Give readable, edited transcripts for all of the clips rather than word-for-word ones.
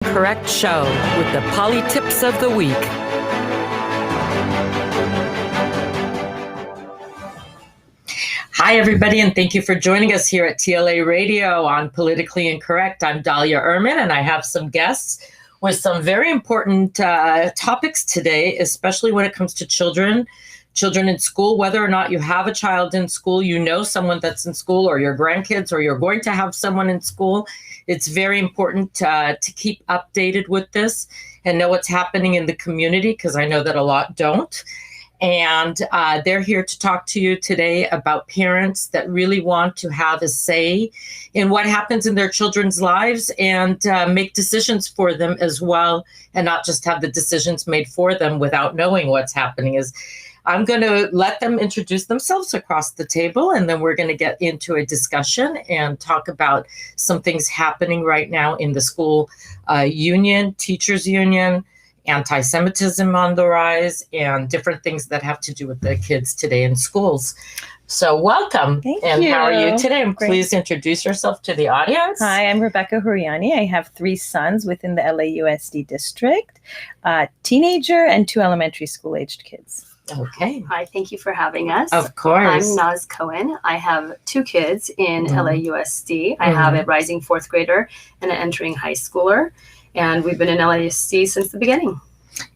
Incorrect show with the Polly Tips of the Week. Hi, everybody, and thank you for joining us here at TLA Radio on Politically Incorrect. I'm Dahlia Ehrman, and I have some guests with some very important topics today, especially when it comes to children in school. Whether or not you have a child in school, you know someone that's in school, or your grandkids, or you're going to have someone in school. It's very important to keep updated with this and know what's happening in the community, because I know that a lot don't. And they're here to talk to you today about parents that really want to have a say in what happens in their children's lives and make decisions for them as well, and not just have the decisions made for them without knowing what's happening. I'm going to let them introduce themselves across the table, and then we're going to get into a discussion and talk about some things happening right now in the school union, teachers union, anti-Semitism on the rise, and different things that have to do with the kids today in schools. So welcome. Thank and you. How are you today? And Great. Please introduce yourself to the audience. Hi, I'm Rebecca Huriani. I have 3 sons within the LAUSD district, a teenager and 2 elementary school aged kids. Okay. Hi, thank you for having us. Of course. I'm Naz Cohen. I have 2 kids in LAUSD. I have a rising 4th grader and an entering high schooler. And we've been in LAUSD since the beginning.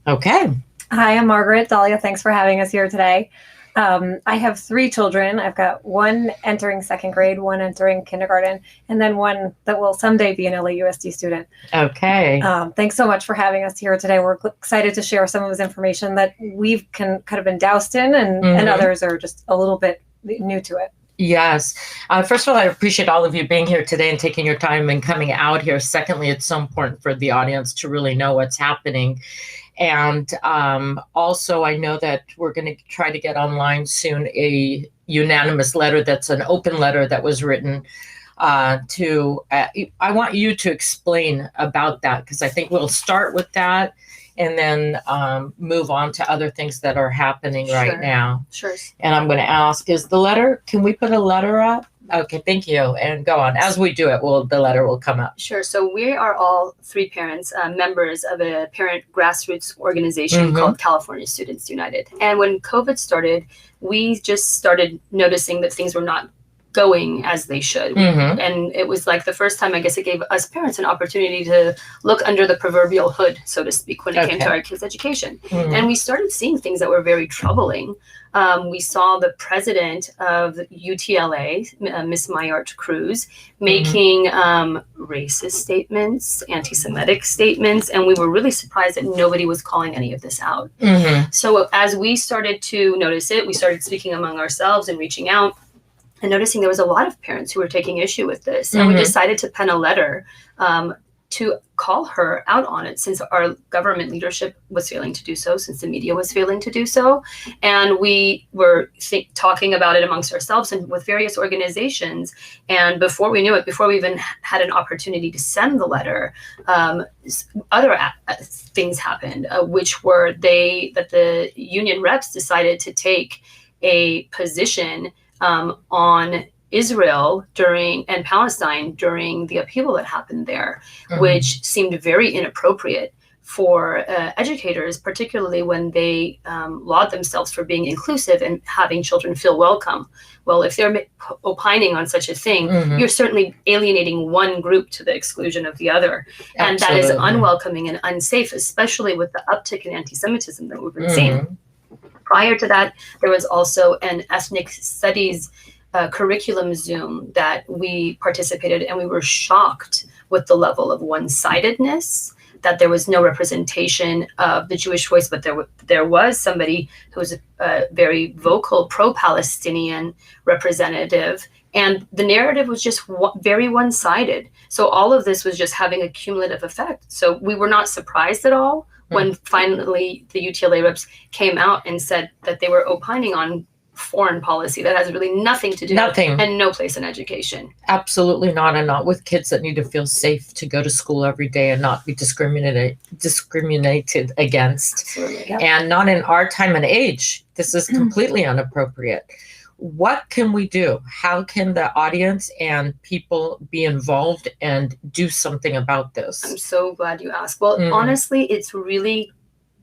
Okay. Hi, I'm Margaret. Dahlia, thanks for having us here today. I have 3 children. I've got 1 entering 2nd grade, 1 entering kindergarten, and then 1 that will someday be an LAUSD student. Okay. Thanks so much for having us here today. We're excited to share some of this information that we've kind of been doused in, and others are just a little bit new to it. Yes. First of all, I appreciate all of you being here today and taking your time and coming out here. Secondly, it's so important for the audience to really know what's happening. And also, I know that we're going to try to get online soon a unanimous letter that's an open letter that was written to, I want you to explain about that, because I think we'll start with that and then move on to other things that are happening right now. Sure. And I'm going to ask, can we put a letter up? Okay, thank you. And go on. As we do it, the letter will come up. Sure. So we are all 3 parents, members of a parent grassroots organization called California Students United. And when COVID started, we just started noticing that things were not going as they should. And it was like the first time, I guess, it gave us parents an opportunity to look under the proverbial hood, so to speak, when it came to our kids' education. And we started seeing things that were very troubling. We saw the president of UTLA, Miss Mayart Cruz, making racist statements, anti-Semitic statements, and we were really surprised that nobody was calling any of this out. So as we started to notice it, we started speaking among ourselves and reaching out, and noticing there was a lot of parents who were taking issue with this. And we decided to pen a letter to call her out on it, since our government leadership was failing to do so, since the media was failing to do so. And we were talking about it amongst ourselves and with various organizations. And before we knew it, before we even had an opportunity to send the letter, other things happened, which were that the union reps decided to take a position on Israel and Palestine during the upheaval that happened there, which seemed very inappropriate for educators, particularly when they laud themselves for being inclusive and having children feel welcome. Well, if they're opining on such a thing, you're certainly alienating one group to the exclusion of the other. And that is unwelcoming and unsafe, especially with the uptick in anti-Semitism that we've been seeing. Prior to that, there was also an ethnic studies curriculum Zoom that we participated, and we were shocked with the level of one-sidedness, that there was no representation of the Jewish voice, but there was somebody who was a very vocal pro-Palestinian representative, and the narrative was just very one-sided. So all of this was just having a cumulative effect. So we were not surprised at all when finally the UTLA reps came out and said that they were opining on foreign policy that has really nothing to do and no place in education. Absolutely not, and not with kids that need to feel safe to go to school every day and not be discriminated against. Absolutely, yeah. And not in our time and age. This is completely inappropriate. what can we do? How can the audience and people be involved and do something about this? I'm so glad you asked. Well, honestly, it's really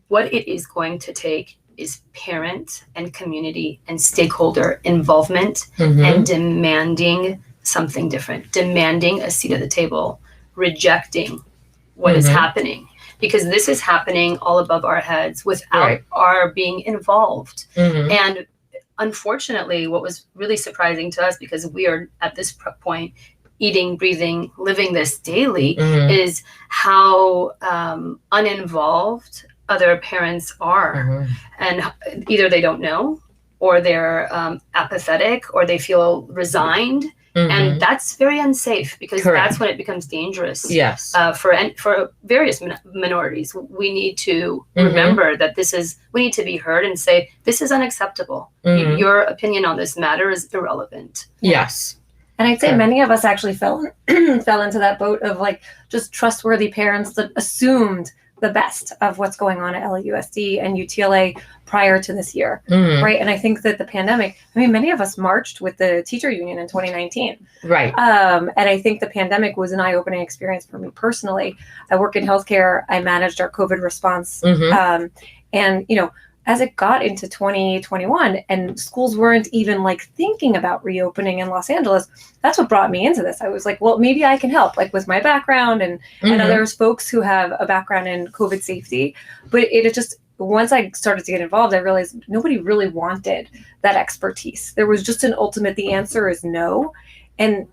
what it is going to take is parent and community and stakeholder involvement and demanding something different, demanding a seat at the table, rejecting what is happening, because this is happening all above our heads without our being involved. And unfortunately, what was really surprising to us, because we are at this point eating, breathing, living this daily, is how uninvolved other parents are. And either they don't know, or they're apathetic, or they feel resigned. And that's very unsafe, because that's when it becomes dangerous. Yes. For various minorities, we need to remember that we need to be heard and say, this is unacceptable. Your opinion on this matter is irrelevant. Yes. And I'd say many of us actually fell into that boat of like just trustworthy parents that assumed the best of what's going on at LAUSD and UTLA prior to this year, right? And I think that the pandemic, many of us marched with the teacher union in 2019. Right. And I think the pandemic was an eye-opening experience for me personally. I work in healthcare. I managed our COVID response. And, as it got into 2021 and schools weren't even like thinking about reopening in Los Angeles, that's what brought me into this. I was like, well, maybe I can help, like with my background and there's folks who have a background in COVID safety. But it just, once I started to get involved, I realized nobody really wanted that expertise. There was just the answer is no. And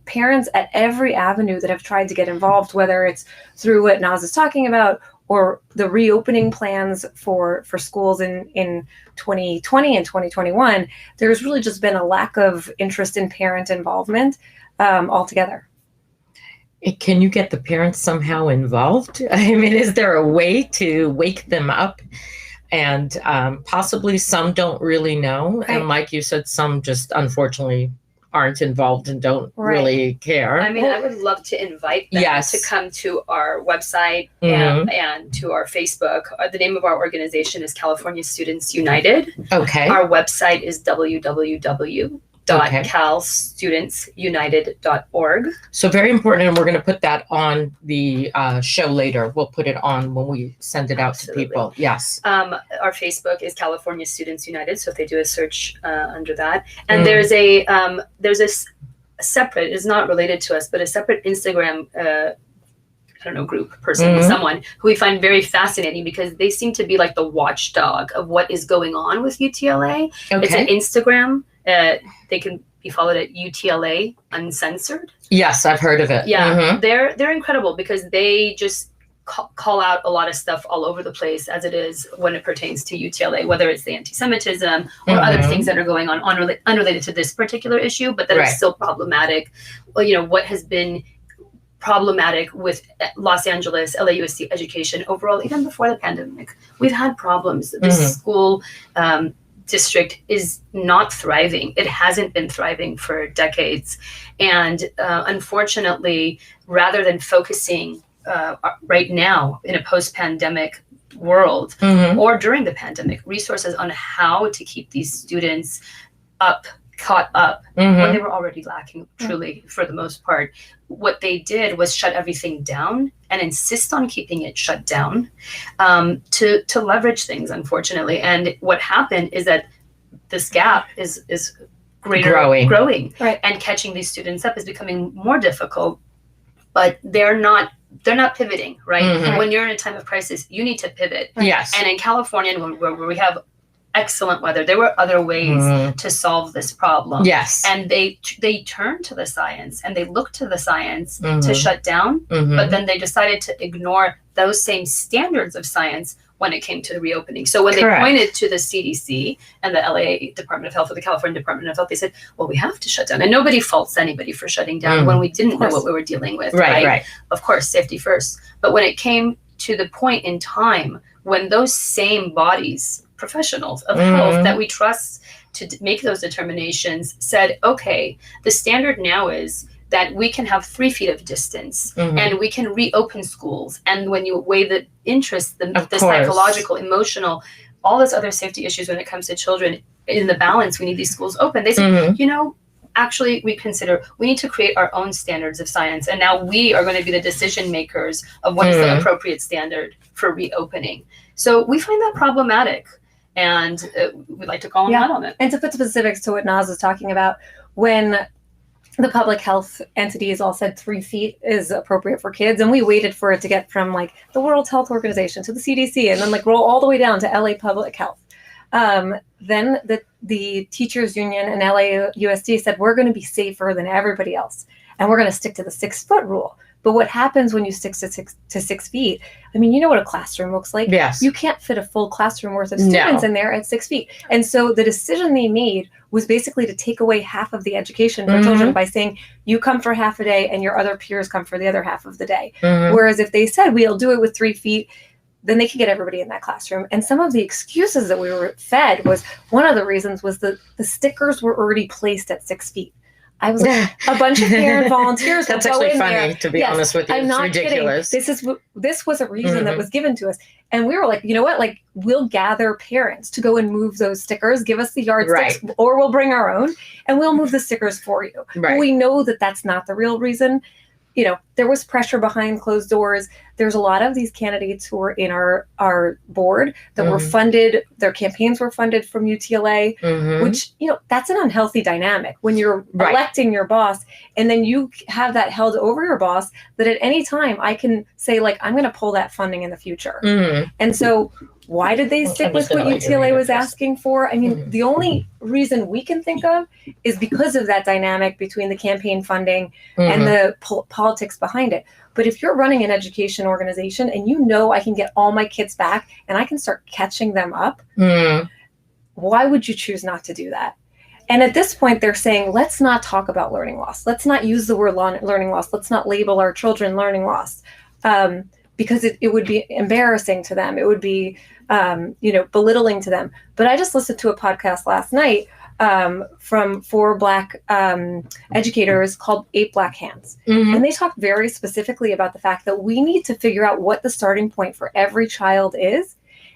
parents at every avenue that have tried to get involved, whether it's through what Naz is talking about or the reopening plans for schools in 2020 and 2021, there's really just been a lack of interest in parent involvement altogether. Can you get the parents somehow involved? Is there a way to wake them up? And possibly some don't really know. Right. And like you said, some just unfortunately aren't involved and don't really care. I would love to invite them to come to our website and to our Facebook. The name of our organization is California Students United. Okay. Our website is www.calstudentsunited.org. So very important, and we're going to put that on the show later. We'll put it on when we send it out to people. Yes. Our Facebook is California Students United, so if they do a search under that, and there's a separate, it's not related to us, but a separate Instagram group person, someone who we find very fascinating, because they seem to be like the watchdog of what is going on with UTLA. Okay. It's an Instagram. They can be followed at UTLA Uncensored. Yes, I've heard of it. Yeah, they're incredible, because they just call out a lot of stuff all over the place as it is when it pertains to UTLA, whether it's the anti-Semitism or other things that are going on unrelated to this particular issue, but that is still problematic. Well, what has been problematic with Los Angeles, LAUSD education overall, even before the pandemic, we've had problems. This school district is not thriving. It hasn't been thriving for decades. And unfortunately, rather than focusing right now in a post-pandemic world or during the pandemic, resources on how to keep these students caught up when they were already lacking truly for the most part, what they did was shut everything down and insist on keeping it shut down to leverage things, unfortunately. And what happened is that this gap is growing, right. And catching these students up is becoming more difficult, but they're not pivoting, right? When you're in a time of crisis, you need to pivot. Yes. And in California, where we have excellent weather, there were other ways to solve this problem. Yes. And they turned to the science and they looked to the science to shut down, but then they decided to ignore those same standards of science when it came to the reopening. So when they pointed to the CDC and the LA Department of Health or the California Department of Health, they said, well, we have to shut down. And nobody faults anybody for shutting down when we didn't know what we were dealing with. Right. Of course, safety first. But when it came to the point in time when those same bodies, professionals of health that we trust to make those determinations, said, okay, the standard now is that we can have 3 feet of distance and we can reopen schools. And when you weigh the interest, the psychological, emotional, all those other safety issues when it comes to children, in the balance, we need these schools open. They said, actually, we need to create our own standards of science. And now we are going to be the decision makers of what is the appropriate standard for reopening. So we find that problematic. And we'd like to call them out on it. And to put specifics to what Naz was talking about, when the public health entities all said 3 feet is appropriate for kids, and we waited for it to get from like the World Health Organization to the CDC, and then like roll all the way down to LA Public Health. Then the teachers union and LAUSD said, we're going to be safer than everybody else, and we're going to stick to the 6-foot rule. But what happens when you stick to 6 feet? I mean, you know what a classroom looks like. Yes. You can't fit a full classroom worth of students in there at 6 feet. And so the decision they made was basically to take away half of the education for children by saying, you come for half a day and your other peers come for the other half of the day. Whereas if they said, we'll do it with 3 feet, then they could get everybody in that classroom. And some of the excuses that we were fed was, one of the reasons was the stickers were already placed at 6 feet. I was like, a bunch of parent volunteers. That's actually funny, to be honest with you. I'm not ridiculous. Kidding. This was a reason that was given to us. And we were like, you know what? Like, we'll gather parents to go and move those stickers, give us the yardsticks, or we'll bring our own, and we'll move the stickers for you. But we know that that's not the real reason. You know, there was pressure behind closed doors. There's a lot of these candidates who were in our board that were funded, their campaigns were funded from UTLA, which, you know, that's an unhealthy dynamic when you're electing your boss, and then you have that held over your boss that at any time I can say, like, I'm going to pull that funding in the future. And so why did they stick with what UTLA was asking for? I mean, the only reason we can think of is because of that dynamic between the campaign funding and the politics behind it. But if you're running an education organization and you know I can get all my kids back and I can start catching them up, why would you choose not to do that? And at this point, they're saying, let's not talk about learning loss. Let's not use the word learning loss. Let's not label our children learning loss. Because it would be embarrassing to them. It would be, belittling to them. But I just listened to a podcast last night from 4 Black educators called 8 Black Hands. And they talked very specifically about the fact that we need to figure out what the starting point for every child is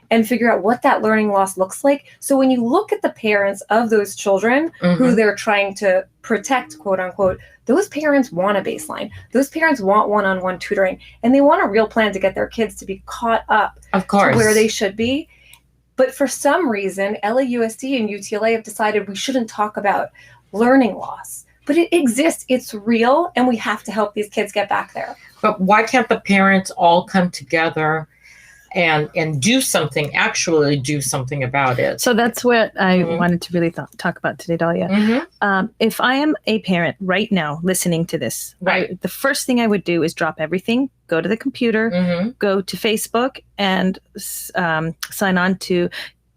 and figure out what that learning loss looks like. So when you look at the parents of those children who they're trying to protect, quote unquote, those parents want a baseline. Those parents want one-on-one tutoring, and they want a real plan to get their kids to be caught up to where they should be. But for some reason, LAUSD and UTLA have decided we shouldn't talk about learning loss. But it exists, it's real, and we have to help these kids get back there. But why can't the parents all come together and do something, actually do something about it? So that's what I wanted to really talk about today, Dahlia. If I am a parent right now listening to this, the first thing I would do is drop everything, go to the computer, go to Facebook, and sign on to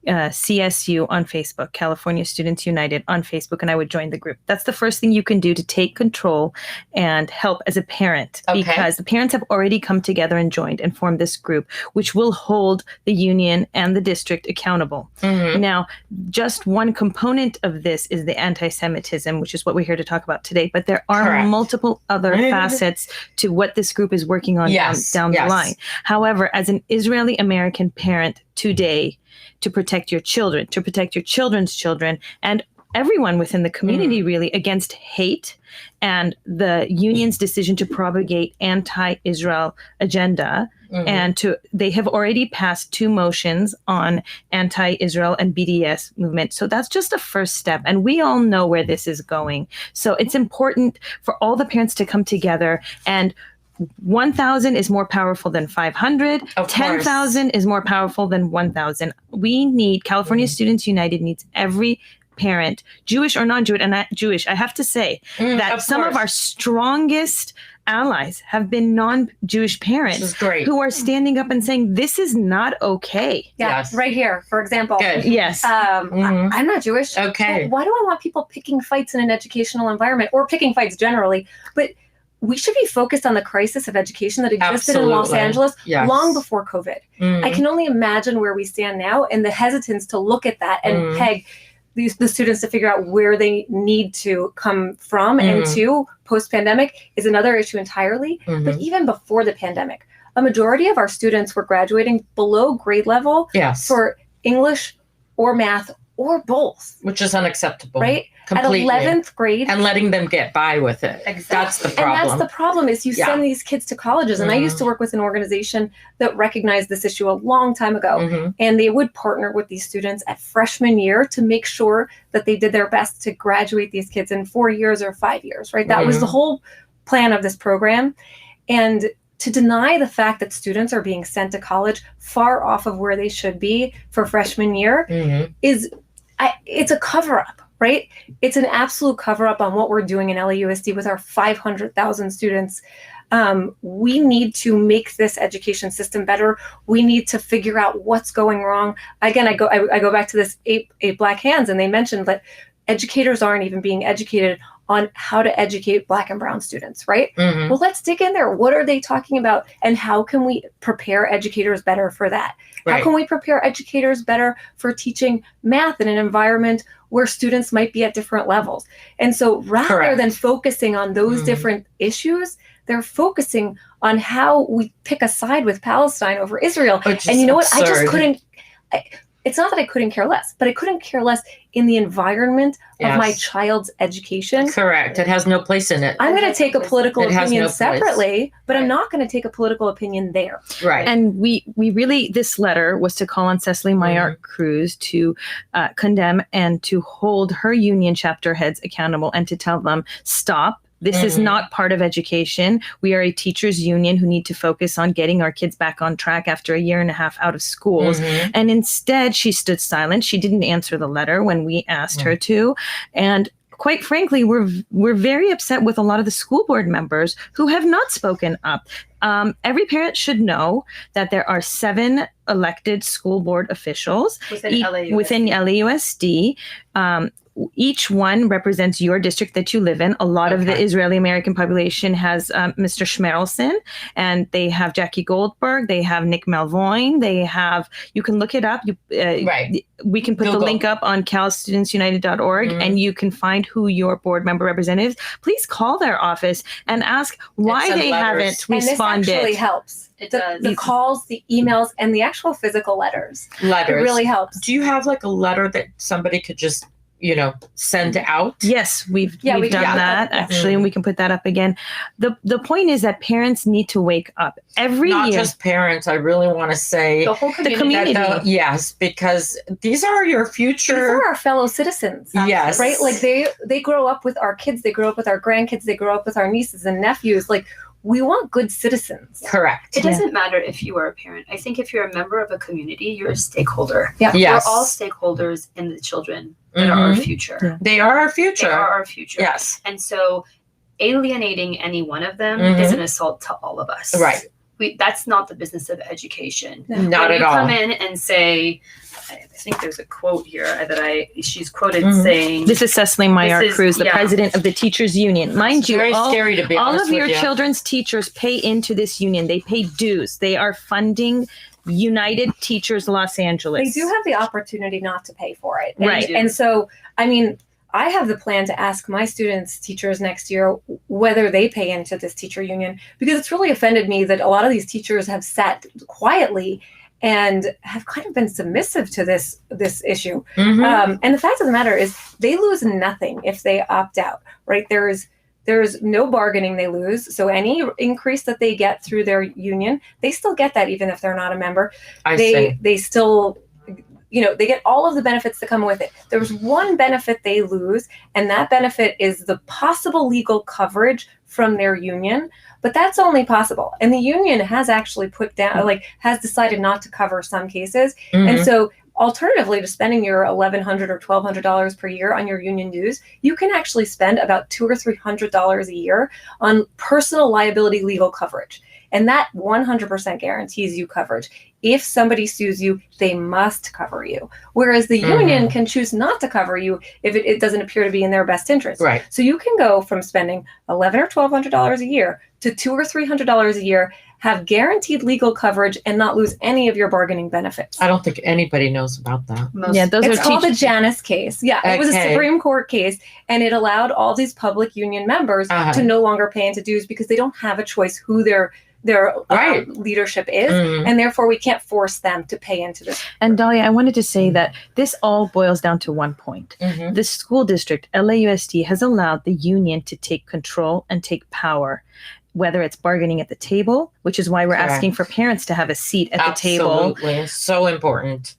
CSU on Facebook, California Students United on Facebook, and I would join the group. That's the first thing you can do to take control and help as a parent, because the parents have already come together and joined and formed this group, which will hold the union and the district accountable. Now, just one component of this is the anti-Semitism, which is what we're here to talk about today, but there are multiple other facets to what this group is working on down the line. However, as an Israeli American parent today, to protect your children, to protect your children's children, and everyone within the community really against hate and the union's decision to propagate anti-Israel agenda. And they have already passed 2 motions on anti-Israel and BDS movement. So that's just a first step. And we all know where this is going. So it's important for all the parents to come together, and 1,000 is more powerful than 500. 10,000 is more powerful than 1,000. We need, California Students United needs every parent, Jewish or non-Jewish, and Jewish. I have to say that some of our strongest allies have been non-Jewish parents who are standing up and saying, this is not okay. Right here, for example. I'm not Jewish. Okay. Why do I want people picking fights in an educational environment, or picking fights generally? But we should be focused on the crisis of education that existed in Los Angeles long before COVID. I can only imagine where we stand now, and the hesitance to look at that and peg the students to figure out where they need to come from and to post-pandemic is another issue entirely. But even before the pandemic, a majority of our students were graduating below grade level for English or math or both. Which is unacceptable. Right? Completely. At 11th grade. And letting them get by with it. Exactly. That's the problem. And that's the problem is you send these kids to colleges. And I used to work with an organization that recognized this issue a long time ago. And they would partner with these students at freshman year to make sure that they did their best to graduate these kids in 4 years or 5 years, right? That was the whole plan of this program. And to deny the fact that students are being sent to college far off of where they should be for freshman year it's a cover-up, right? It's an absolute cover-up on what we're doing in LAUSD with our 500,000 students. We need to make this education system better. We need to figure out what's going wrong. Again, I go back to this eight Black Hands, and they mentioned that educators aren't even being educated on how to educate Black and brown students, right? Well, let's dig in there. What are they talking about? And how can we prepare educators better for that? How can we prepare educators better for teaching math in an environment where students might be at different levels? And so rather than focusing on those different issues, they're focusing on how we pick a side with Palestine over Israel. And you know what? I just couldn't. It's not that I couldn't care less, but I couldn't care less in the environment of my child's education. Correct. It has no place in it. I'm going to take a political opinion separately, but I'm not going to take a political opinion there. Right. And we really, this letter was to call on Cecily Maillard Cruz to condemn and to hold her union chapter heads accountable and to tell them, stop. This is not part of education. We are a teachers union who need to focus on getting our kids back on track after a year and a half out of schools. And instead, she stood silent. She didn't answer the letter when we asked her to. And quite frankly, we're very upset with a lot of the school board members who have not spoken up. Every parent should know that there are 7 elected school board officials within LAUSD. Each one represents your district that you live in. A lot of the Israeli American population has Mr. Schmerelson, and they have Jackie Goldberg. They have Nick Malvoin. They have, you can look it up. We can put the link up on calstudentsunited.org and you can find who your board member representatives. Please call their office and ask why they haven't responded. And this actually helps. It does. The calls, the emails, and the actual physical letters. It really helps. Do you have like a letter that somebody could just send out? Yes, we've done that actually, and we can put that up again. The point is that parents need to wake up every year. Not just parents. I really want to say the whole community. Yes, because these are your future. These are our fellow citizens. Yes, right. Like they grow up with our kids. They grow up with our grandkids. They grow up with our nieces and nephews. Like, we want good citizens. Correct. It doesn't matter if you are a parent. I think if you're a member of a community, you're a stakeholder. Yeah. Yes. We're all stakeholders in the children that are our future. Yeah. They are our future. They are our future. Yes. And so alienating any one of them is an assault to all of us. Right. That's not the business of education. Not at all. all. Come in and say, I think there's a quote here that she's quoted saying. This is Cecily Maillard Cruz, the president of the Teachers Union. Mind you, very scary to be all honest of your with you. children's teachers pay into this union. They pay dues. They are funding United Teachers Los Angeles. They do have the opportunity not to pay for it. Right. And so, I mean, I have the plan to ask my students' teachers next year whether they pay into this teacher union, because it's really offended me that a lot of these teachers have sat quietly and have kind of been submissive to this issue. And the fact of the matter is they lose nothing if they opt out, right? There's no bargaining they lose. So any increase that they get through their union, they still get that even if they're not a member. They still, they get all of the benefits that come with it. There's one benefit they lose, and that benefit is the possible legal coverage from their union. But that's only possible. And the union has actually has decided not to cover some cases. And so alternatively to spending your $1,100 or $1,200 per year on your union dues, you can actually spend about $200 or $300 a year on personal liability legal coverage. And that 100% guarantees you coverage. If somebody sues you, they must cover you. Whereas the union can choose not to cover you if it doesn't appear to be in their best interest. Right. So you can go from spending $1,100 or $1,200 a year to $200 or $300 a year, have guaranteed legal coverage, and not lose any of your bargaining benefits. I don't think anybody knows about that. It's called the Janus case. Yeah, it was a Supreme Court case, and it allowed all these public union members to no longer pay into dues because they don't have a choice who they're their Right. leadership is, Mhm. and therefore we can't force them to pay into this. And Dahlia, I wanted to say that this all boils down to one point. Mhm. The school district, LAUSD, has allowed the union to take control and take power, whether it's bargaining at the table, which is why we're asking for parents to have a seat at the table, Absolutely. So important.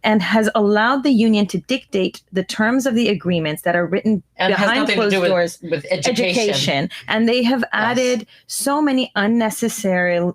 and has allowed the union to dictate the terms of the agreements that are written And it has behind nothing to closed do doors. with education. And they have added so many unnecessarily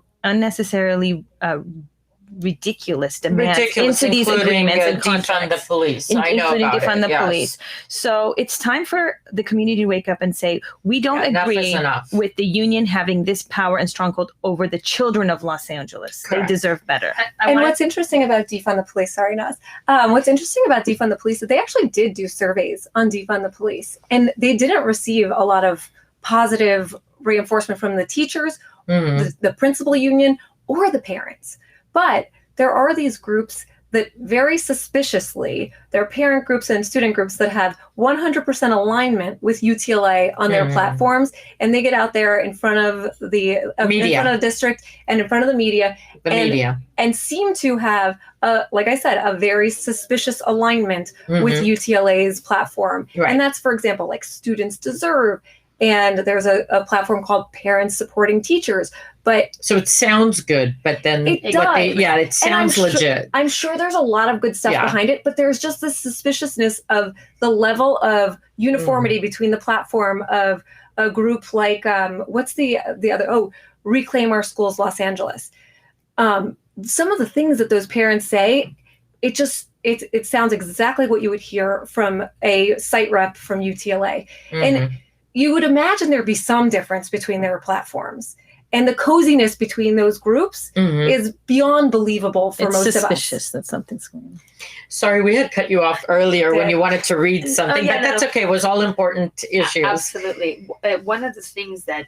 ridiculous demands into these agreements and defund the contracts. police. I know Including about defund it. the Yes. police. So it's time for the community to wake up and say, we don't Enough is agree enough. with the union having this power and stronghold over the children of Los Angeles. Correct. They deserve better. And what's interesting about defund the police, sorry, Naz, what's interesting about defund the police is they actually did do surveys on defund the police, and they didn't receive a lot of positive reinforcement from the teachers, Mhm. the principal union, or the parents. But there are these groups that very suspiciously, they're parent groups and student groups that have 100% alignment with UTLA on their platforms, and they get out there in front of the Media. in front of the district and in front of the media The and- media. and seem to have, like I said, a very suspicious alignment with Mhm. UTLA's platform. Right. And that's, for example, like Students Deserve. And there's a platform called Parents Supporting Teachers. But So it sounds good, but then It it does. sounds sure- legit. I'm sure there's a lot of good stuff Yeah. behind it, but there's just this suspiciousness of the level of uniformity between the platform of a group like, what's the other? Oh, Reclaim Our Schools Los Angeles. Some of the things that those parents say, it sounds exactly what you would hear from a site rep from UTLA. Mhm. And you would imagine there'd be some difference between their platforms. And the coziness between those groups Mhm. is beyond believable for It's most suspicious that something's going on. Sorry, we had cut you off earlier when Yeah. you wanted to read something, yeah, but that's no. okay. It was all important issues. Absolutely. One of the things that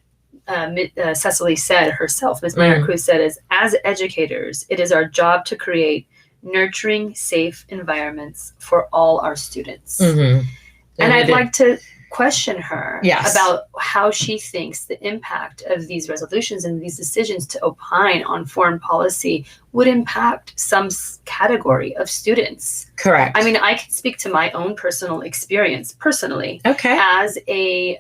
Cecily said herself, Ms. Meyer Cruz said, is as educators, it is our job to create nurturing, safe environments for all our students. Mhm. And you I'd did. like to question her Yes. about how she thinks the impact of these resolutions and these decisions to opine on foreign policy would impact some category of students. Correct. I mean, I can speak to my own personal experience personally okay. as a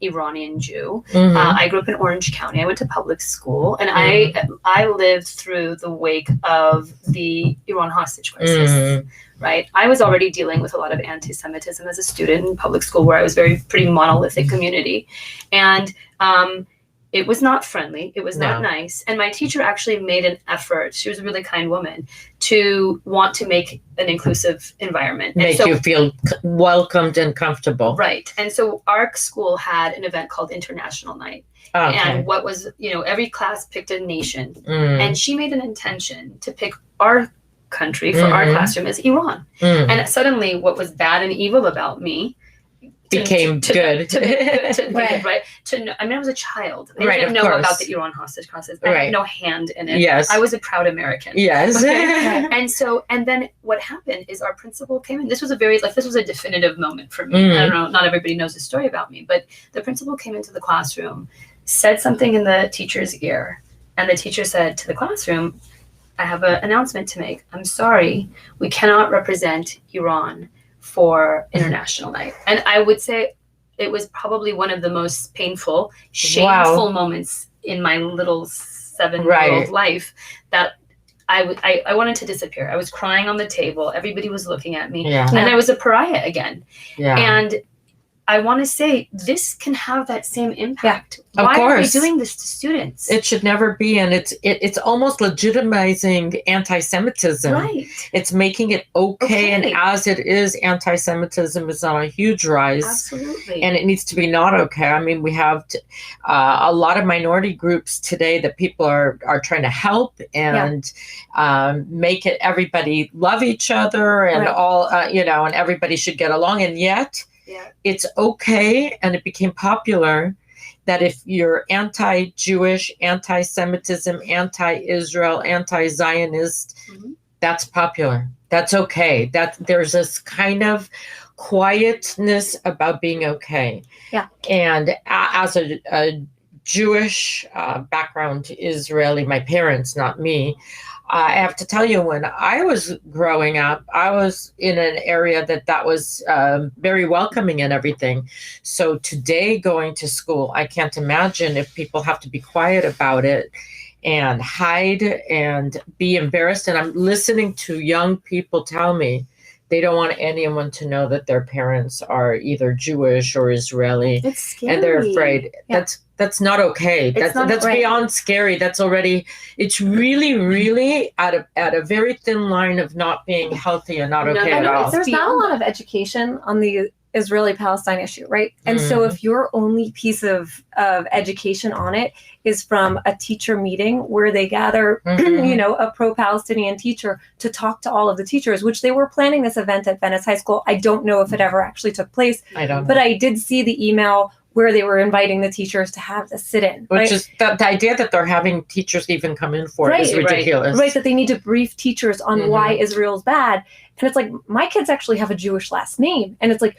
Iranian Jew. Mhm. I grew up in Orange County. I went to public school, and I lived through the wake of the Iran hostage crisis. Mhm. Right, I was already dealing with a lot of anti-Semitism as a student in public school, where I was pretty monolithic community, and it was not friendly. It was not nice. And my teacher actually made an effort. She was a really kind woman to want to make an inclusive environment. Make you feel welcomed and comfortable. Right. And so our school had an event called International Night. Okay. And what was, every class picked a nation. Mm. And she made an intention to pick our country for our classroom as Iran. Mm. And suddenly what was bad and evil about me became good. Right. I mean, I was a child. I Right, didn't of know course. about the Iran hostage crisis. I Right. had no hand in it. Yes. I was a proud American. Yes. And then what happened is our principal came in. This was a definitive moment for me. Mm. I don't know, not everybody knows the story about me, but the principal came into the classroom, said something in the teacher's ear, and the teacher said to the classroom, I have an announcement to make. I'm sorry, we cannot represent Iran for International Night. And I would say it was probably one of the most painful, shameful moments in my little 7-year-old life that I wanted to disappear. I was crying on the table. Everybody was looking at me. Yeah. And I was a pariah again. Yeah. And I want to say this can have that same impact. Of Why are we course. doing this to students? It should never be, and it's almost legitimizing anti-Semitism. right. It's making it okay, and Okay. as it is, anti-Semitism is on a huge rise, Absolutely. and it needs to be not okay. I mean, we have a lot of minority groups today that people are trying to help and make it everybody love each other and all and everybody should get along, and yet it's okay, and it became popular that if you're anti-Jewish, anti-Semitism, anti-Israel, anti-Zionist, that's popular. That's okay. That there's this kind of quietness about being okay. Yeah. And as a Jewish background, Israeli, my parents, not me. I have to tell you, when I was growing up, I was in an area that was very welcoming and everything. So today, going to school, I can't imagine if people have to be quiet about it and hide and be embarrassed. And I'm listening to young people tell me they don't want anyone to know that their parents are either Jewish or Israeli. It's scary. And they're afraid. Yeah. That's not okay. That's right. beyond scary. It's really, really at a very thin line of not being healthy and not okay at all. There's not a lot of education on the Israeli-Palestine issue, right? And so if your only piece of education on it is from a teacher meeting where they gather, a pro-Palestinian teacher to talk to all of the teachers, which they were planning this event at Venice High School. I don't know if it ever actually took place. I don't know. But I did see the email where they were inviting the teachers to have the sit-in. Which is the idea that they're having teachers even come in for it is ridiculous. Right, that they need to brief teachers on why Israel's bad. And it's like, my kids actually have a Jewish last name. And it's like,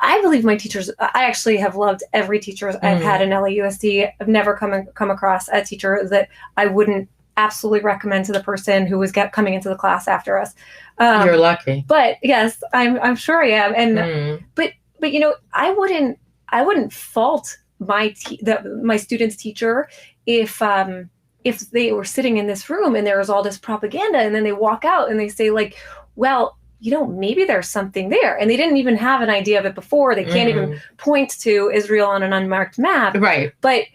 I believe my teachers, I actually have loved every teacher I've had in LAUSD. I've never come across a teacher that I wouldn't absolutely recommend to the person who was coming into the class after us. You're lucky. But yes, I'm sure I am. And but I wouldn't fault my student's teacher if they were sitting in this room and there was all this propaganda, and then they walk out and they say, like, well, maybe there's something there, and they didn't even have an idea of it before. They can't even point to Israel on an unmarked map. Right. But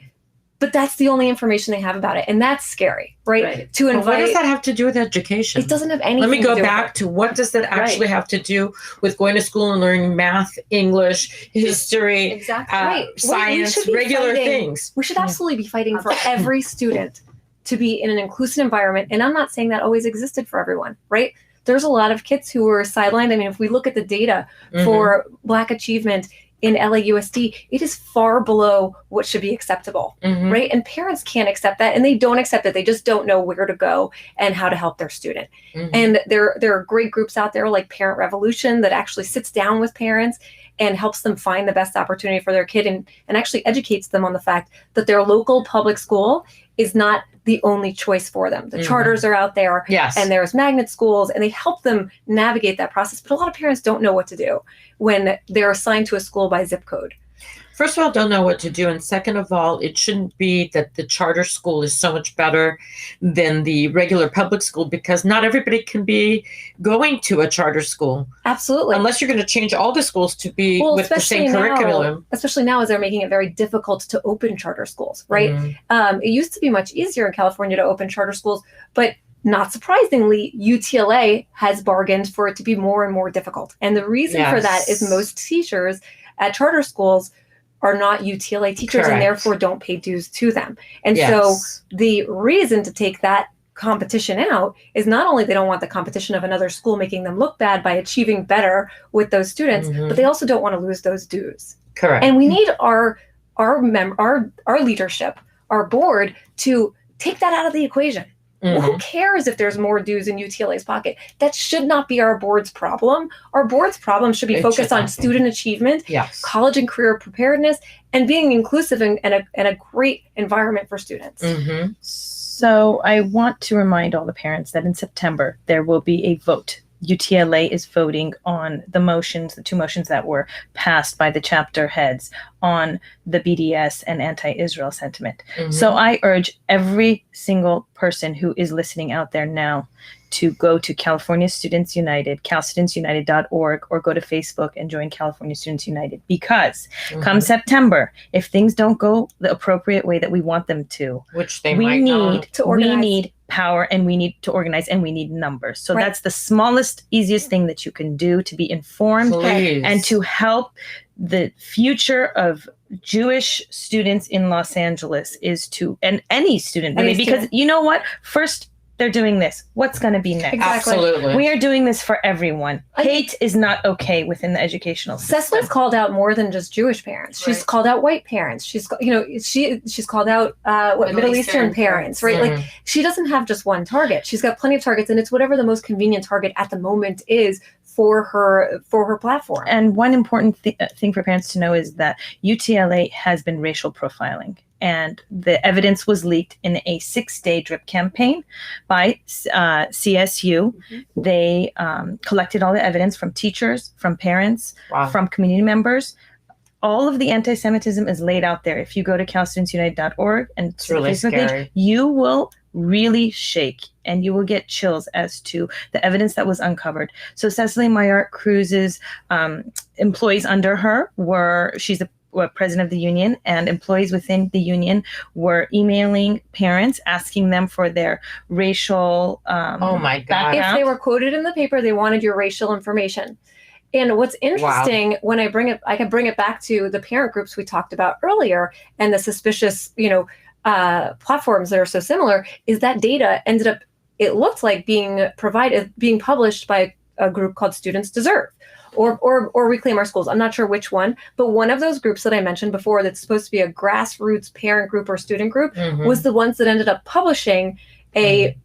that's the only information they have about it, and that's scary, right? To invite. What does that have to do with education? It doesn't have anything. Let me go to do back to what does that actually have to do with going to school and learning math, English, history, science, regular things. We should absolutely be fighting for every student to be in an inclusive environment, and I'm not saying that always existed for everyone, right? There's a lot of kids who were sidelined. I mean, if we look at the data for Black achievement in LAUSD, it is far below what should be acceptable, right? And parents can't accept that, and they don't accept it. They just don't know where to go and how to help their student. And there are great groups out there like Parent Revolution that actually sits down with parents and helps them find the best opportunity for their kid, and actually educates them on the fact that their local public school is not the only choice for them. The charters are out there, and there's magnet schools, and they help them navigate that process. But a lot of parents don't know what to do when they're assigned to a school by zip code. First of all, don't know what to do. And second of all, it shouldn't be that the charter school is so much better than the regular public school, because not everybody can be going to a charter school. Absolutely. Unless you're going to change all the schools to be with the same curriculum. Especially now, as they're making it very difficult to open charter schools, right? It used to be much easier in California to open charter schools, but not surprisingly, UTLA has bargained for it to be more and more difficult. And the reason for that is most teachers at charter schools are not UTLA teachers and therefore don't pay dues to them. And so the reason to take that competition out is not only they don't want the competition of another school making them look bad by achieving better with those students, but they also don't want to lose those dues. Correct. And we need our leadership, our board, to take that out of the equation. Well, who cares if there's more dues in UTLA's pocket? That should not be our board's problem. Our board's problem should be focused on student achievement, college and career preparedness, and being inclusive and a great environment for students. So I want to remind all the parents that in September, there will be a vote. UTLA is voting on the two motions that were passed by the chapter heads on the BDS and anti-Israel sentiment. So I urge every single person who is listening out there now to go to California Students United, calstudentsunited.org, or go to Facebook and join California Students United, because come September, if things don't go the appropriate way that we want them to, which they might not, we need power, and we need to organize, and we need numbers. So that's the smallest, easiest thing that you can do to be informed and to help the future of Jewish students in Los Angeles and any student really, because you know what? First, they're doing this. What's going to be next? Exactly. Absolutely. We are doing this for everyone. Hate is not okay within the educational system. Cecily's called out more than just Jewish parents. She's called out white parents. She's called out Middle Eastern parents, right? Like, she doesn't have just one target. She's got plenty of targets, and it's whatever the most convenient target at the moment is for her platform. And one important thing for parents to know is that UTLA has been racial profiling. and the evidence was leaked in a 6-day drip campaign by CSU. Mm-hmm. They collected all the evidence from teachers, from parents, from community members. All of the anti-Semitism is laid out there. If you go to calstudentsunited.org and it's really Facebook scary. page, you will really shake and you will get chills as to the evidence that was uncovered. So Cecily Maillard Cruz's employees under her she's the president of the union, and employees within the union were emailing parents, asking them for their racial oh my God. If they were quoted in the paper, they wanted your racial information. And what's interesting when I can bring it back to the parent groups we talked about earlier and the suspicious, platforms that are so similar, is that data ended up, it looked like being published by a group called Students Deserve or Reclaim Our Schools. I'm not sure which one, but one of those groups that I mentioned before that's supposed to be a grassroots parent group or student group was the ones that ended up publishing a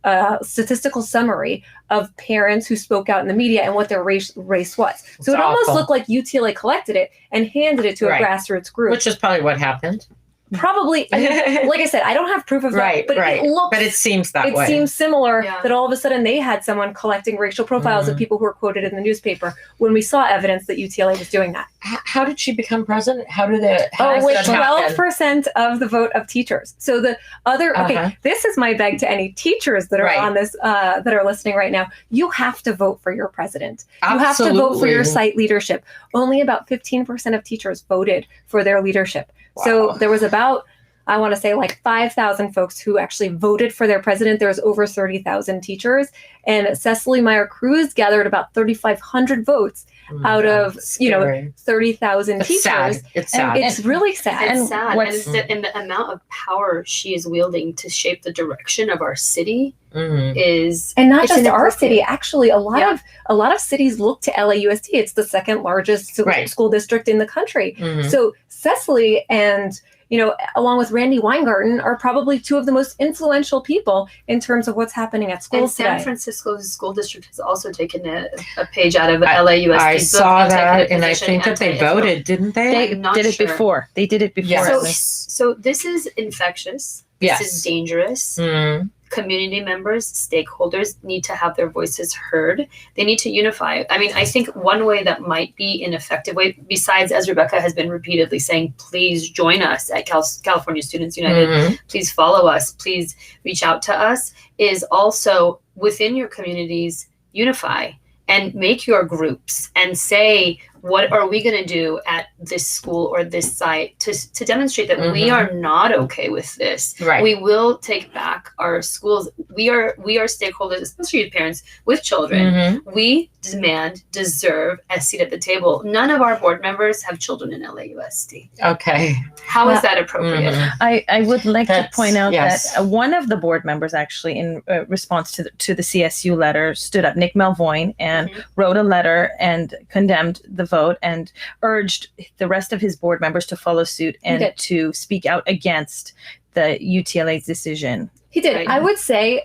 statistical summary of parents who spoke out in the media and what their race was. So it almost looked like UTLA collected it and handed it to a grassroots group. Which is probably what happened. Probably, like I said, I don't have proof of that, but it seems that way. It seems similar that all of a sudden they had someone collecting racial profiles of people who were quoted in the newspaper when we saw evidence that UTLA was doing that. How did she become president? With 12% of the vote of teachers. So the other, this is my beg to any teachers that are on this, that are listening right now. You have to vote for your president. Absolutely. You have to vote for your site leadership. Only about 15% of teachers voted for their leadership. Wow. So there was about, I want to say like 5,000 folks who actually voted for their president. There was over 30,000 teachers. And Cecily Maillard Cruz gathered about 3,500 votes out of, 30,000 teachers. Sad. It's sad. It's really sad. It's sad. And the amount of power she is wielding to shape the direction of our city is, and not just our city. Actually, a lot of cities look to LAUSD. It's the second largest school district in the country. So Cecily and along with Randy Weingarten, are probably two of the most influential people in terms of what's happening at schools today. San Francisco's school district has also taken a page out of LAUSD. I saw that, and I think that they voted, didn't they? They did it before. They did it before. So this is infectious. This is dangerous. Community members, stakeholders need to have their voices heard. They need to unify. I mean, I think one way that might be an effective way, besides, as Rebecca has been repeatedly saying, please join us at California Students United. Please follow us. Please reach out to us, is also within your communities, unify and make your groups and say, what are we going to do at this school or this site to demonstrate that we are not okay with this? Right. We will take back our schools. We are stakeholders, especially parents with children. We deserve a seat at the table. None of our board members have children in LAUSD. Okay. How is that appropriate? I would like to point out that one of the board members actually, in response to the CSU letter, stood up, Nick Melvoin, and wrote a letter and condemned the vote and urged the rest of his board members to follow suit and to speak out against the UTLA's decision. He did. Right. I would say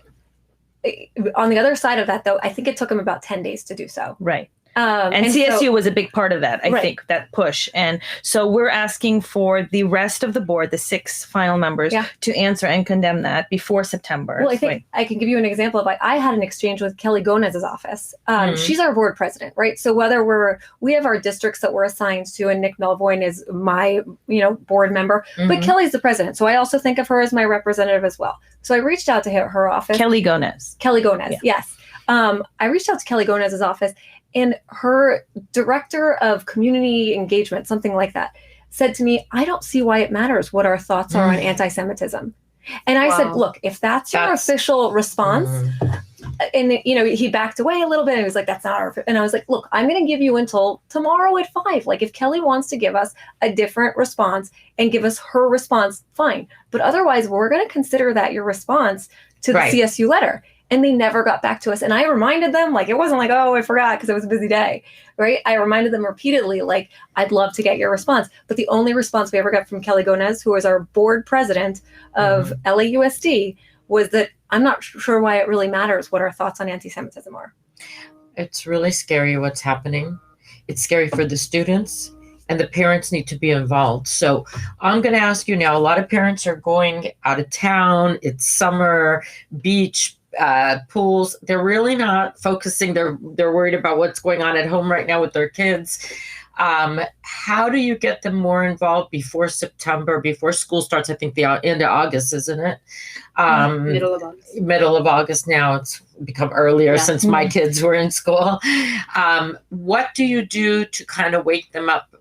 on the other side of that, though, I think it took him about 10 days to do so. Right. And CSU was a big part of that, I think, that push. And so we're asking for the rest of the board, the 6 final members, to answer and condemn that before September. Well, I think I can give you an example of, I had an exchange with Kelly Gonez's office. She's our board president, right? So whether we have our districts that we're assigned to, and Nick Melvoin is my, board member, but Kelly's the president. So I also think of her as my representative as well. So I reached out to her office. Kelly Gonez, yes. I reached out to Kelly Gonez's office, and her director of community engagement, something like that, said to me, I don't see why it matters what our thoughts are on anti-Semitism. And I said, look, if that's your official response, and he backed away a little bit and he was like, that's not our, and I was like, look, I'm going to give you until tomorrow at 5. Like, if Kelly wants to give us a different response and give us her response, fine. But otherwise, we're going to consider that your response to the CSU letter. And they never got back to us. And I reminded them, it wasn't like, oh, I forgot because it was a busy day, right? I reminded them repeatedly, I'd love to get your response. But the only response we ever got from Kelly Gonez, who is our board president of LAUSD, was that I'm not sure why it really matters what our thoughts on anti-Semitism are. It's really scary what's happening. It's scary for the students. and the parents need to be involved. So I'm going to ask you now, a lot of parents are going out of town. It's summer, beach, pools. They're really not focusing. They're worried about what's going on at home right now with their kids. How do you get them more involved before September, before school starts? I think the end of August, isn't it? Middle of August. Middle of August now. It's become earlier since my kids were in school. What do you do to kind of wake them up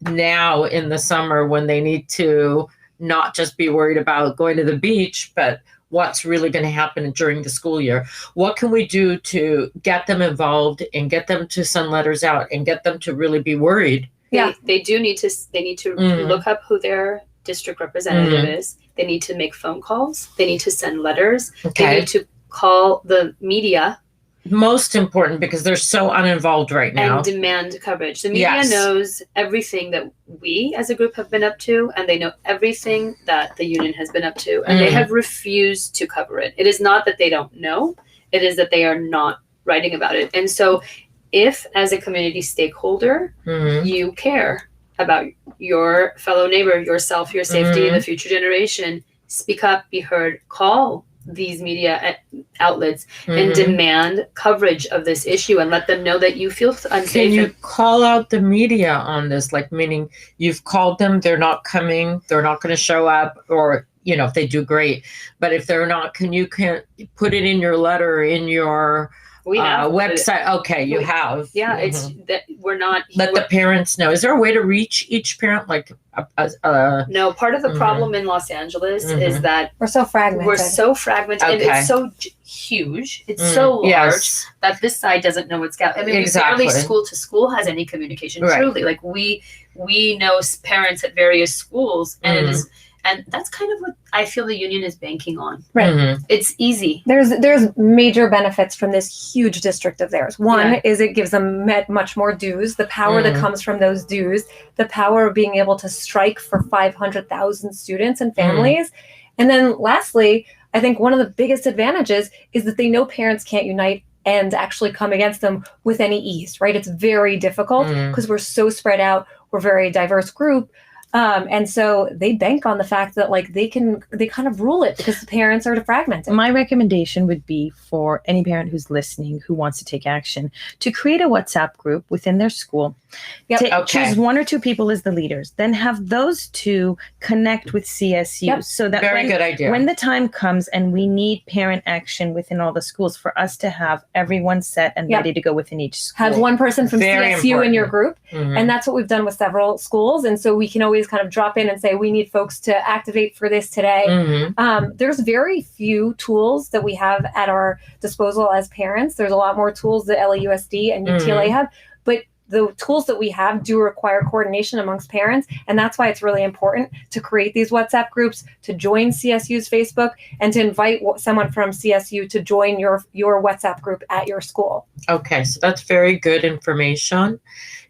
now in the summer when they need to not just be worried about going to the beach, but what's really going to happen during the school year? What can we do to get them involved and get them to send letters out and get them to really be worried? They need to look up who their district representative is. They need to make phone calls. They need to send letters. They need to call the media. Most important, because they're so uninvolved right now. And demand coverage. The media knows everything that we as a group have been up to, and they know everything that the union has been up to, and they have refused to cover it. It is not that they don't know, it is that they are not writing about it. And so if, as a community stakeholder, you care about your fellow neighbor, yourself, your safety, the future generation, speak up, be heard, call these media outlets and demand coverage of this issue and let them know that you feel unsafe. Can you call out the media on this? Like, meaning you've called them, they're not coming, they're not going to show up, or, you know, if they do, great. But if they're not, can put it in your letter, in your website? Okay, you have. Yeah, it's that we're not. Let the parents know. Is there a way to reach each parent? Like, no, part of the problem in Los Angeles is that we're so fragmented. And it's so huge. It's so large that this side doesn't know what's going on. I mean, barely school to school has any communication. Truly, like we know parents at various schools, and it is. And that's kind of what I feel the union is banking on. Right. It's easy. There's major benefits from this huge district of theirs. One is it gives them much more dues, the power that comes from those dues, the power of being able to strike for 500,000 students and families. And then lastly, I think one of the biggest advantages is that they know parents can't unite and actually come against them with any ease, right? It's very difficult because we're so spread out. We're a very diverse group. And so they bank on the fact that like they kind of rule it because the parents are fragmented. My recommendation would be for any parent who's listening who wants to take action to create a WhatsApp group within their school. Choose one or two people as the leaders, then have those two connect with CSU so that good idea. When the time comes and we need parent action within all the schools, for us to have everyone set and ready to go within each school. Have one person from CSU in your group. And that's what we've done with several schools. And so we can always kind of drop in and say, we need folks to activate for this today. There's very few tools that we have at our disposal as parents. There's a lot more tools that LAUSD and UTLA have, but the tools that we have do require coordination amongst parents. And that's why it's really important to create these WhatsApp groups, to join CSU's Facebook, and to invite someone from CSU to join your WhatsApp group at your school. Okay, so that's very good information.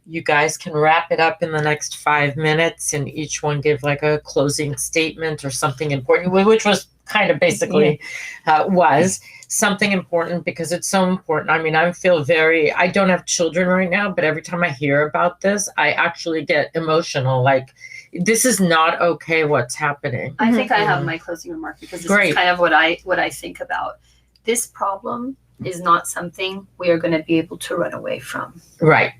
You guys can wrap it up in the next 5 minutes and each one give like a closing statement or something important, which was kind of basically was something important because it's so important. I mean, I don't have children right now, but every time I hear about this, I actually get emotional. Like, this is not okay what's happening. I think I have my closing remark because this is kind of what I think about. This problem is not something we are going to be able to run away from. Right.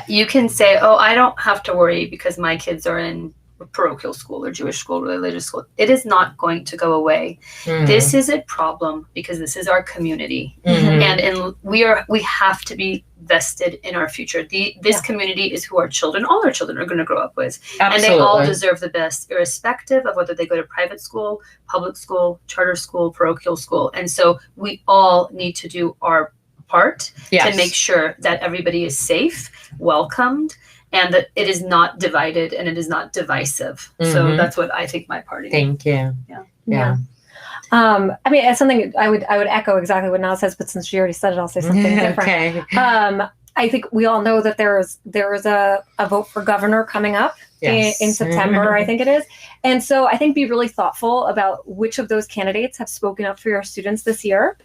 You can say, oh, I don't have to worry because my kids are in parochial school or Jewish school or religious school. It is not going to go away. This is a problem because this is our community. And we have to be vested in our future. This community is who all our children are going to grow up with. Absolutely. And they all deserve the best, irrespective of whether they go to private school, public school, charter school, parochial school. And so we all need to do our part to make sure that everybody is safe, welcomed, and that it is not divided and it is not divisive. So that's what I think my part is. Thank you. Yeah. I mean, it's something I would echo exactly what Naz says, but since she already said it, I'll say something different. Okay. I think we all know that there is a vote for governor coming up in September, I think it is. And so I think be really thoughtful about which of those candidates have spoken up for your students this year.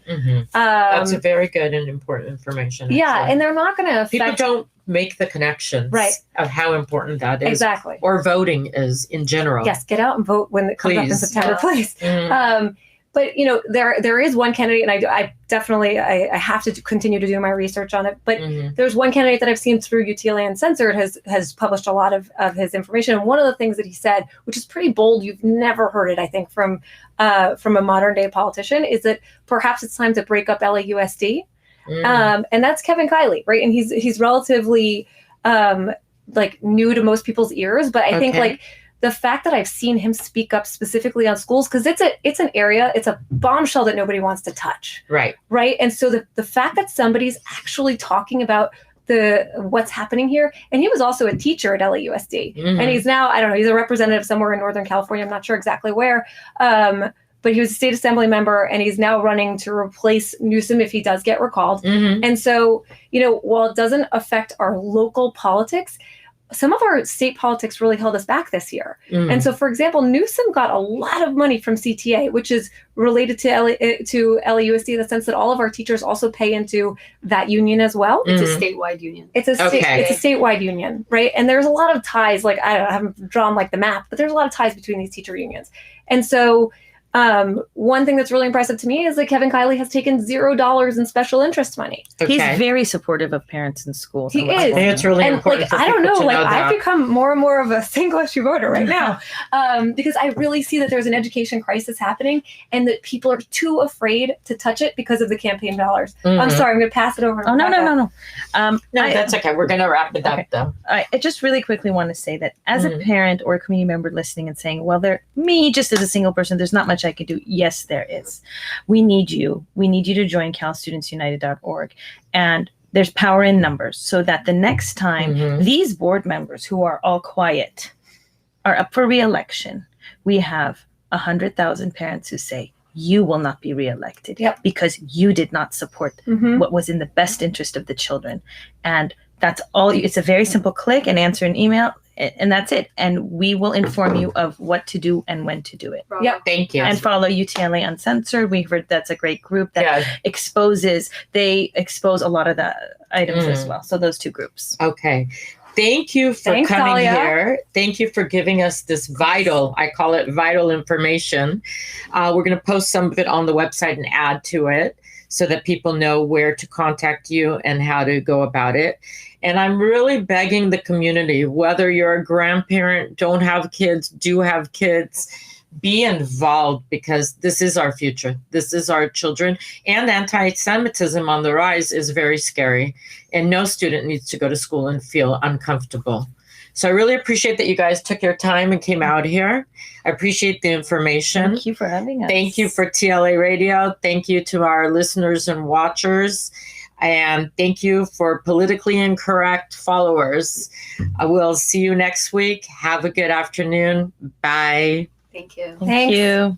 That's a very good and important information. Yeah, and they're not going to affect... make the connections Right. of how important that is. Exactly. Or voting is in general. Yes, get out and vote when it comes up in Please. September, please. Mhm. But there is one candidate, and I definitely have to continue to do my research on it. But there's one candidate that I've seen through UTLA Uncensored has published a lot of his information. And one of the things that he said, which is pretty bold, you've never heard it, I think, from a modern day politician, is that perhaps it's time to break up LAUSD. And that's Kevin Kiley, right? And he's relatively like new to most people's ears, but I think like the fact that I've seen him speak up specifically on schools, because it's an area, it's a bombshell that nobody wants to touch. Right. And so the fact that somebody's actually talking about what's happening here, and he was also a teacher at LAUSD, and he's now, I don't know, he's a representative somewhere in Northern California, I'm not sure exactly where, but he was a state assembly member, and he's now running to replace Newsom if he does get recalled. And so, while it doesn't affect our local politics, some of our state politics really held us back this year. And so, for example, Newsom got a lot of money from CTA, which is related to LAUSD in the sense that all of our teachers also pay into that union as well. It's a statewide union. It's a statewide union, right? And there's a lot of ties, like I haven't drawn like the map, but there's a lot of ties between these teacher unions. And so one thing that's really impressive to me is that Kevin Kiley has taken $0 in special interest money. He's very supportive of parents in schools. He is. I think it's really important. I don't know, I've become more and more of a single issue voter right now because I really see that there's an education crisis happening and that people are too afraid to touch it because of the campaign dollars. I'm sorry, I'm going to pass it over to No. No, that's okay. We're going to wrap it up though. I just really quickly want to say that as a parent or a community member listening and saying, well, me just as a single person, there's not much I could do. Yes, there is. We need you. We need you to join CalStudentsUnited.org. And there's power in numbers so that the next time these board members who are all quiet are up for re-election, we have 100,000 parents who say, you will not be reelected because you did not support what was in the best interest of the children. And that's all. It's a very simple click and answer an email. And that's it. And we will inform you of what to do and when to do it. Thank you. And follow UTLA Uncensored. We've heard that's a great group that they expose a lot of the items as well. So those two groups. Okay. Thank you for coming Dahlia. here. Thank you for giving us this I call it vital information. We're going to post some of it on the website and add to it so that people know where to contact you and how to go about it. And I'm really begging the community, whether you're a grandparent, don't have kids, do have kids, be involved because this is our future. This is our children. And anti-Semitism on the rise is very scary. And no student needs to go to school and feel uncomfortable. So I really appreciate that you guys took your time and came out here. I appreciate the information. Thank you for having us. Thank you for TLA Radio. Thank you to our listeners and watchers. And thank you for politically incorrect followers. I will see you next week. Have a good afternoon. Bye. Thank you. Thank you.